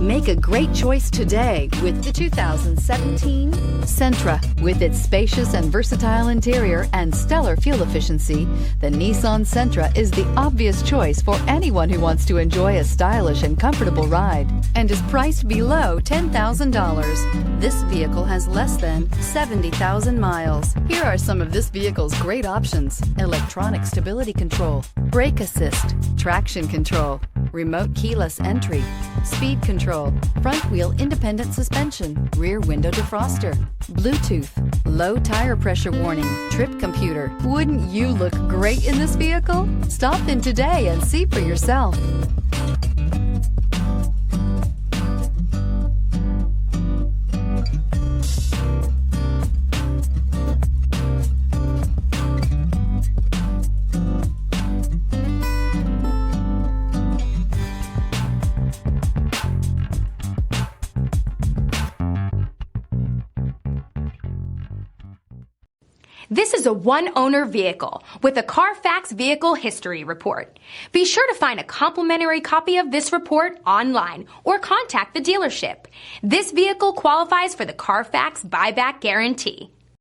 Make a great choice today with the 2017 Sentra. With its spacious and versatile interior and stellar fuel efficiency, the Nissan Sentra is the obvious choice for anyone who wants to enjoy a stylish and comfortable ride and is priced below $10,000. This vehicle has less than 70,000 miles. Here are some of this vehicle's great options: electronic stability control, brake assist, traction control, remote keyless entry, speed control, front wheel independent suspension, rear window defroster, Bluetooth, low tire pressure warning, trip computer. Wouldn't you look great in this vehicle? Stop in today and see for yourself. This is a one-owner vehicle with a CARFAX Vehicle History Report. Be sure to find a complimentary copy of this report online or contact the dealership. This vehicle qualifies for the CARFAX Buyback Guarantee.